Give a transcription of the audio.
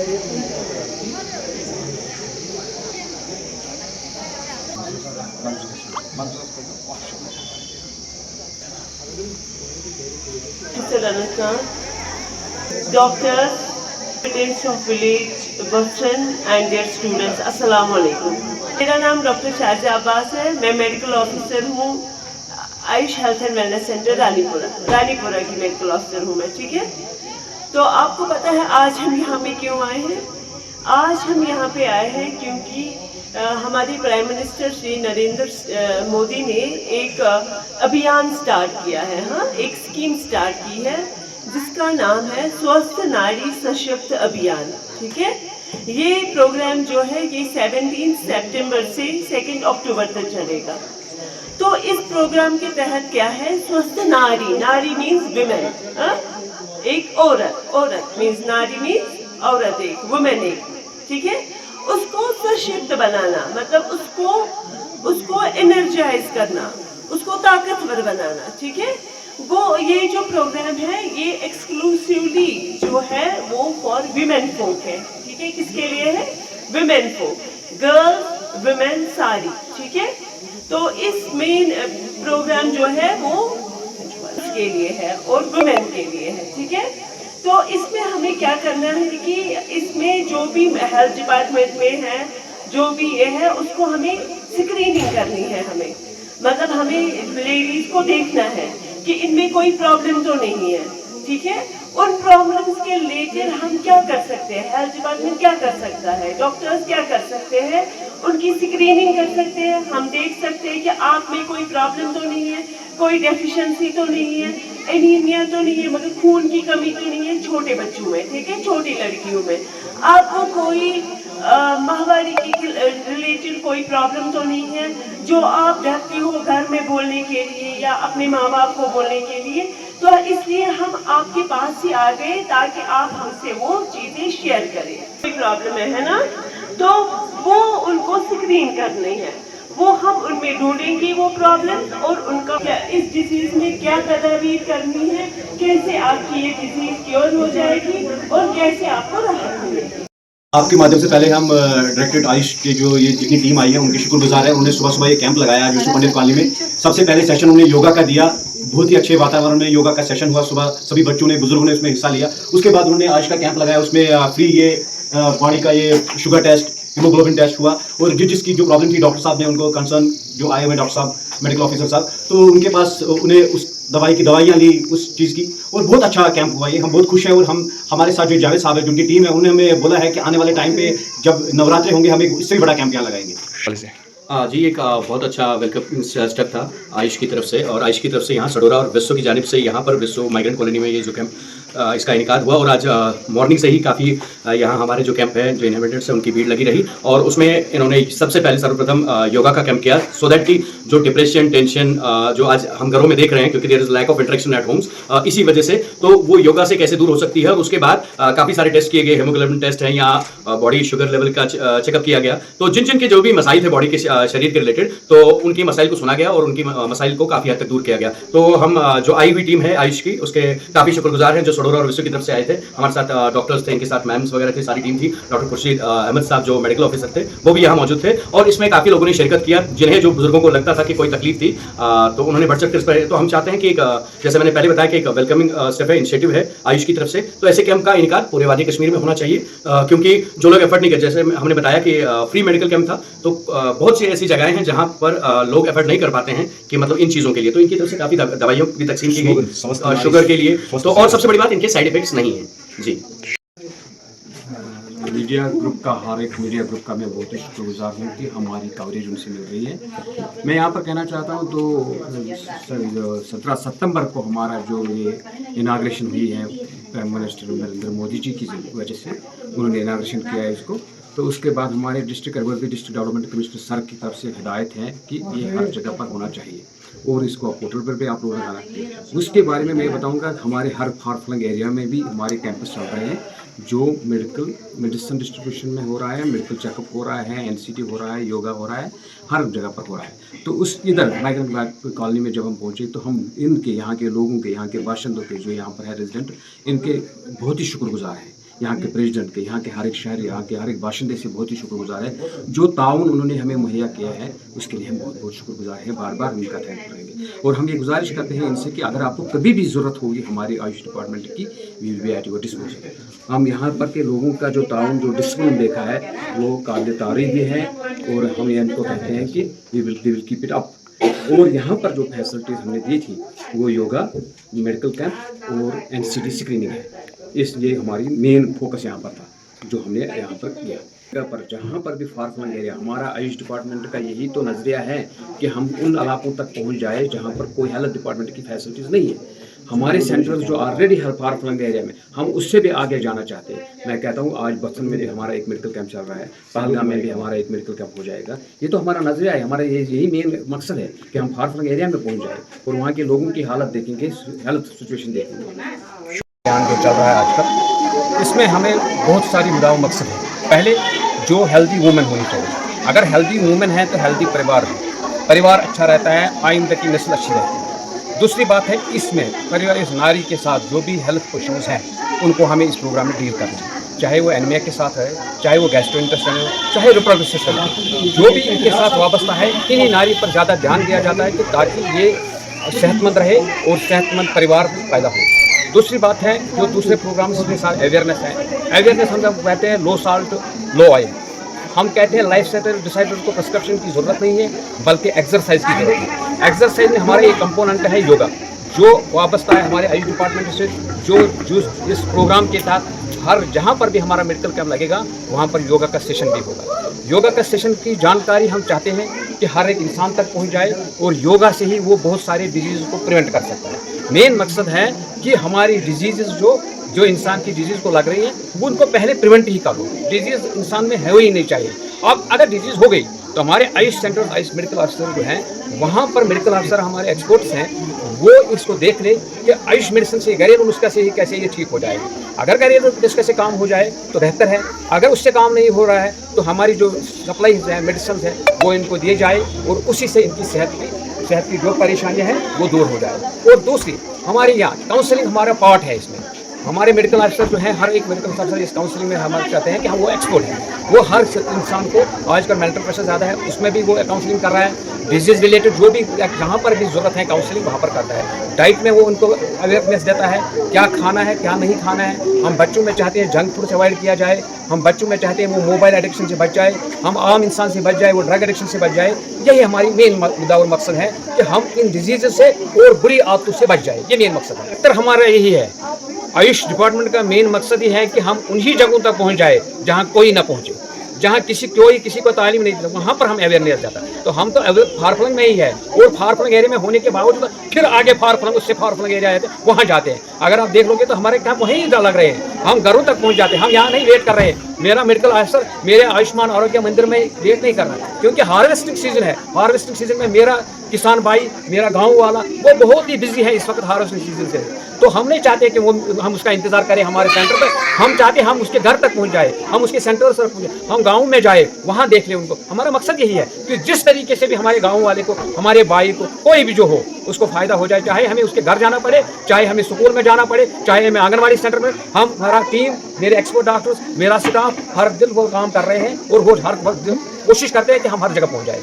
Doctors, residents of village Bufton and their students, अस्सलाम वालेकुम। मेरा नाम डॉक्टर शारजा अब्बास है। मैं मेडिकल ऑफिसर हूँ Ayush health and wellness centre Ranipura की मेडिकल ऑफिसर हूँ मैं, ठीक है। तो आपको पता है आज हम यहाँ पे क्यों आए हैं? आज हम यहाँ पे आए हैं क्योंकि हमारे प्राइम मिनिस्टर श्री नरेंद्र मोदी ने एक अभियान स्टार्ट किया है, हाँ, एक स्कीम स्टार्ट की है जिसका नाम है स्वस्थ नारी सशक्त अभियान, ठीक है। ये प्रोग्राम जो है ये 17 सितंबर से 2 अक्टूबर तक चलेगा। तो इस प्रोग्राम के तहत क्या है, स्वस्थ नारी, नारी मीन्स विमेन, एक औरत मीन्स नारी मीन्स औरत, एक वुमेन, एक, ठीक है। उसको सशक्त बनाना मतलब उसको एनर्जाइज करना, उसको ताकतवर बनाना, ठीक है। वो ये जो प्रोग्राम है ये एक्सक्लूसिवली जो है वो फॉर विमेन फोक है, ठीक है। किसके लिए है? विमेन फोक, गर्ल्स, विमेन, सारी, ठीक है। तो इस मेन प्रोग्राम जो है वो के लिए है और वुमेन के लिए है, ठीक है। तो इसमें हमें क्या करना है कि इसमें जो भी हेल्थ डिपार्टमेंट में है, जो भी ये है, उसको हमें स्क्रीनिंग करनी है। हमें मतलब हमें लेडीज को देखना है कि इनमें कोई प्रॉब्लम तो नहीं है, ठीक है। उन प्रॉब्लम्स के लेकर हम क्या कर सकते हैं, हेल्थ डिपार्टमेंट क्या कर सकता है, डॉक्टर्स क्या कर सकते हैं, उनकी स्क्रीनिंग कर सकते हैं। हम देख सकते हैं कि आप में कोई प्रॉब्लम तो नहीं है, कोई डेफिशिएंसी तो नहीं है, एनीमिया तो नहीं है, मतलब खून की कमी तो नहीं है छोटे बच्चों में, ठीक है, छोटी लड़कियों में। आपको कोई माहवारी की रिलेटेड कोई प्रॉब्लम तो नहीं है जो आप डरती हो घर में बोलने के लिए या अपने माँ बाप को बोलने के लिए। तो इसलिए हम आपके पास ही आ गए ताकि आप हमसे वो चीजें शेयर करें। कोई प्रॉब्लम है ना, तो वो उनको स्क्रीन करनी है, वो हम उनमें ढूंढेंगे वो प्रॉब्लम और उनका इस डिजीज में क्या तदाबीर करनी है, कैसे आपकी ये डिजीज क्योर हो जाएगी और कैसे आपको राहत मिलेगी। आपके माध्यम से पहले हम डायरेक्टरेट आयुष के जो ये जितनी टीम आई है उनके शुक्रगुजार हैं। उन्होंने सुबह सुबह ये कैंप लगाया विष्णु पंडित कॉलोनी में। सबसे पहले सेशन उन्होंने योगा का दिया, बहुत ही अच्छे वातावरण में योगा का सेशन हुआ सुबह, सभी बच्चों ने, बुजुर्गों ने उसमें हिस्सा लिया। उसके बाद उन्होंने आयुष का कैंप लगाया, उसमें फ्री ये बॉडी का ये शुगर टेस्ट, हीमोग्लोबिन टेस्ट हुआ और जिसकी जो प्रॉब्लम थी डॉक्टर साहब ने उनको कंसर्न जो आए हुए डॉक्टर साहब, मेडिकल ऑफिसर साहब, तो उनके पास उन्हें उस दवाई की दवाइयाँ ली उस चीज़ की, और बहुत अच्छा कैंप हुआ ये। हम बहुत खुश हैं और हम हमारे साथ जो जावेद साहब है, जिनकी टीम है, उन्होंने हमें बोला है कि आने वाले टाइम पे जब नवरात्रे होंगे हम इससे भी बड़ा कैंप यहाँ लगाएंगे। जी, एक बहुत अच्छा वेलकम स्टेप था आयुष की तरफ से, और आयुष की तरफ से यहाँ सडोरा और विश्व की जानिब से यहाँ पर विश्व माइग्रेंट कॉलोनी में ये जो कैंप इसका इनकाद हुआ। और आज मॉर्निंग से ही काफ़ी यहाँ हमारे जो कैंप है, जो इनहेबिटेंट्स हैं, उनकी भीड़ लगी रही और उसमें इन्होंने सबसे पहले सर्वप्रथम योगा का कैंप किया, सो दैट कि जो डिप्रेशन, टेंशन जो आज हम घरों में देख रहे हैं क्योंकि there is lack of interaction at homes, इसी वजह से, तो वो योगा से कैसे दूर हो सकती है। और उसके बाद काफ़ी सारे टेस्ट किए गए, हीमोग्लोबिन टेस्ट है या बॉडी शुगर लेवल का चेकअप किया गया। तो जिन जिन के जो भी मसाइल थे बॉडी के शरीर के रिलेटेड, तो उनकी मसाइल को सुना गया और उनकी मसाइल को काफ़ी हद तक दूर किया गया। तो हम जो आई हुई टीम है आयुष की, उसके काफ़ी शुक्रगुजार हैं जो सडोरा और विश्व की तरफ से आए थे। हमारे साथ डॉक्टर्स थे, इनके साथ मैम्स वगैरह थे, सारी टीम थी। डॉक्टर खुर्शीद अहमद साहब जो मेडिकल ऑफिसर थे वो भी यहाँ मौजूद थे और इसमें काफ़ी लोगों ने शिरकत किया, जिन्हें जो बुजुर्गों को लगता था कि कोई तकलीफ थी, तो उन्होंने बढ़ चढ़ कर। तो हम चाहते हैं कि जैसे मैंने पहले बताया कि एक वेलकमिंग स्टेप है, इनिशिएटिव है आयुष की तरफ से, तो ऐसे कैंप का इनकाद पूरे वादी कश्मीर में होना चाहिए, क्योंकि जो लोग एफर्ट नहीं करते, जैसे हमने बताया कि फ्री मेडिकल कैंप था, तो बहुत सी ऐसी जगहें हैं जहाँ पर लोग एफर्ट नहीं कर पाते हैं कि मतलब इन चीज़ों के लिए, तो इनकी तरफ से काफ़ी दवाइयों की तकसीम की गई शुगर के लिए। तो और सबसे बड़ी बात, इनके साइड इफेक्ट्स नहीं है। जी, मीडिया ग्रुप का, हर एक मीडिया ग्रुप का मैं बहुत ही शुक्रगुजार हूँ कि हमारी कवरेज उनसे मिल रही है। मैं यहाँ पर कहना चाहता हूँ, तो 17 सितंबर को हमारा जो ये इनाग्रेशन हुई है प्राइम मिनिस्टर नरेंद्र मोदी जी की वजह से, उन्होंने इनाग्रेशन किया है इसको, तो उसके बाद हमारे डिस्ट्रिक्ट डेवलपमेंट कमिश्नर सर की तरफ से हिदायत है कि ये हर जगह पर होना चाहिए और इसको पोर्टल पर भी अपलोड कराना। उसके बारे में मैं बताऊंगा, हमारे हर फार फ्लंग एरिया में भी हमारे कैंपस चल रहे हैं, जो मेडिसिन डिस्ट्रीब्यूशन में हो रहा है, मेडिकल चेकअप हो रहा है, एनसीटी हो रहा है, योगा हो रहा है, हर जगह पर हो रहा है। तो उस इधर माइग्रेंट कॉलोनी में जब हम पहुँचे तो हम इनके यहाँ के लोगों के, यहाँ के बाशिंदों के, जो यहाँ पर है रेजिडेंट, इनके बहुत ही शुक्रगुजार हैं यहाँ के प्रेसिडेंट के, यहाँ के हर एक शहर, यहाँ के हर एक बाशिंदे से बहुत ही शुक्रगुजार है। जो ताउन उन्होंने हमें मुहैया किया है उसके लिए हम बहुत बहुत शुक्रगुजार हैं, बार बार उनका थैंक करेंगे। और हम ये गुजारिश करते हैं इनसे कि अगर आपको कभी भी ज़रूरत होगी हमारी आयुष डिपार्टमेंट की, we will be at your disposal. हम यहाँ पर के लोगों का जो ताउन, जो डिसिप्लिन देखा है वो काबिल तारीफ भी है, और हम इनको कहते हैं कि we will keep it up. और यहाँ पर जो फैसिलिटीज़ हमने दी थी वो योगा, मेडिकल कैंप और NCD स्क्रीनिंग है। इसलिए हमारी मेन फोकस यहाँ पर था जो हमने यहाँ पर किया। पर जहाँ पर भी फार फ्लंग एरिया, हमारा आयुष डिपार्टमेंट का यही तो नज़रिया है कि हम उन इलाकों तक पहुँच जाए जहाँ पर कोई हेल्थ डिपार्टमेंट की फैसिलिटीज़ नहीं है। हमारे सेंटर्स जो ऑलरेडी हर फार फ्लंग एरिया में, हम उससे भी आगे जाना चाहते हैं। मैं कहता हूँ आज बच्चन में भी हमारा एक मेडिकल कैंप चल रहा है, पहलगाम में भी हमारा एक मेडिकल कैंप हो जाएगा। ये तो हमारा नज़रिया है, हमारा यही मेन मकसद है कि हम फार फ्लंग एरिया में पहुँच जाए और वहाँ के लोगों की हालत देखेंगे, हेल्थ सिचुएशन देखेंगे। अभियान जो चल रहा है आजकल, इसमें हमें बहुत सारी मुद्दा मकसद है। पहले जो हेल्दी वुमेन होनी चाहिए, अगर हेल्दी वुमेन है तो हेल्दी परिवार अच्छा रहता है, आइंदा की नस्ल अच्छी रहती है। दूसरी बात है इसमें परिवार, इस नारी के साथ जो भी हेल्थ इश्यूज़ हैं उनको हमें इस प्रोग्राम में डील करना है, चाहे वो एनीमिया के साथ है, चाहे वो गैस्ट्रोइंटेस्टाइनल हो, चाहे रिप्रोडक्टिव सिस्टम हो, जो भी इनके साथ वाबस्ता है, इन्हीं नारी पर ज़्यादा ध्यान दिया जाता है कि ताकि ये सेहतमंद रहे और सेहतमंद परिवार पैदा हो। दूसरी बात है जो दूसरे प्रोग्राम के साथ अवेयरनेस है। अवेयरनेस हम जब कहते हैं लो साल्ट लो ऑयल, हम कहते हैं लाइफ स्टाइल डिसाइडर को प्रिस्क्रिप्शन की ज़रूरत नहीं है बल्कि एक्सरसाइज की ज़रूरत है। एक्सरसाइज में हमारा एक कंपोनेंट है योगा, जो वाबस्ता है हमारे आयुष डिपार्टमेंट से। जो इस प्रोग्राम के तहत हर जहाँ पर भी हमारा मेडिकल कैंप लगेगा वहाँ पर योगा का सेशन भी होगा। योगा का सेशन की जानकारी हम चाहते हैं कि हर एक इंसान तक पहुँच जाए और योगा से ही वो बहुत सारे डिजीज़ को प्रिवेंट कर सकता है। मेन मकसद है कि हमारी डिजीज़ जो इंसान की डिजीज़ को लग रही है वो उनको पहले प्रिवेंट ही करो। डिजीज़ इंसान में है ही नहीं चाहिए। अब अगर डिजीज़ हो गई तो हमारे Ayush centre, Ayush medical officer जो हैं वहाँ पर मेडिकल ऑफिसर हमारे एक्सपर्ट्स हैं, वो इसको देख ले कि आयुष मेडिसिन से घरेलू नुस्खा से ही कैसे ये ठीक हो जाएगा। अगर घरेलू नुस्खे से काम हो जाए तो बेहतर है, अगर उससे काम नहीं हो रहा है तो हमारी जो सप्लाईज हैं, मेडिसिन है, वो इनको दिए जाए और उसी से इनकी सेहत की जो परेशानियाँ हैं वो दूर हो जाए। और दूसरी हमारे यहाँ काउंसलिंग हमारा पार्ट है। इसमें हमारे मेडिकल ऑफिसर जो हैं, हर एक मेडिकल ऑफिसर इस काउंसलिंग में हमारे चाहते हैं कि हम वो एक्सपर्ट हैं। वो हर इंसान को, आजकल मेंटल प्रेशर ज़्यादा है, उसमें भी वो काउंसलिंग कर रहा है। डिजीज़ रिलेटेड जो भी जहाँ पर भी ज़रूरत है काउंसलिंग वहाँ पर करता है। डाइट में वो उनको अवेयरनेस देता है, क्या खाना है क्या नहीं खाना है। हम बच्चों में चाहते हैं जंक फूड से अवॉइड किया जाए, हम बच्चों में चाहते हैं वो मोबाइल एडिक्शन से बच जाए, हम आम इंसान से बच जाए, वो ड्रग एडिक्शन से बच जाए। यही हमारी मेन मुद्दा और मकसद है कि हम इन डिजीज़ से और बुरी आदतों से बच जाए। ये मेन मकसद है। तो हमारा यही है, आयुष डिपार्टमेंट का मेन मकसद ही है कि हम उन्हीं जगहों तक पहुंच जाए जहां कोई ना पहुंचे, जहां किसी को तालीम नहीं, वहां पर हम अवेयरनेस जाता है। तो हम तो फार फ्लंग में ही है और फार फ्लंग एरिया में होने के बावजूद फिर आगे फार फ्लंग एरिया है वहाँ जाते हैं। अगर आप देख लोगे तो हमारे कैंप वहीं लग रहे हैं, हम घरों तक पहुँच जाते हैं। हम यहाँ नहीं वेट कर रहे हैं। मेरा मेडिकल ऑफिसर मेरे आयुष्मान आरोग्य मंदिर में वेट नहीं कर रहा है, क्योंकि हार्वेस्टिंग सीजन है। हार्वेस्टिंग सीजन में मेरा किसान भाई, मेरा गाँव वाला वो बहुत ही बिजी है इस वक्त हार्वेस्टिंग सीजन से। तो हम नहीं चाहते कि वो हम उसका इंतजार करें हमारे सेंटर पर। हम चाहते हैं हम उसके घर तक पहुंच जाए, हम उसके सेंटर से पहुंचे, हम गांव में जाए, वहां देख ले उनको। हमारा मकसद यही है कि जिस तरीके से भी हमारे गांव वाले को, हमारे भाई को, कोई भी जो हो उसको फायदा हो जाए, चाहे हमें उसके घर जाना पड़े, चाहे हमें स्कूल में जाना पड़े, चाहे हमें आंगनबाड़ी सेंटर में। हम हमारा टीम, मेरे एक्सपर्ट डॉक्टर्स, मेरा स्टाफ हर दिन वो काम कर रहे हैं और वो हर दिन कोशिश करते हैं कि हम हर जगह पहुँच जाए।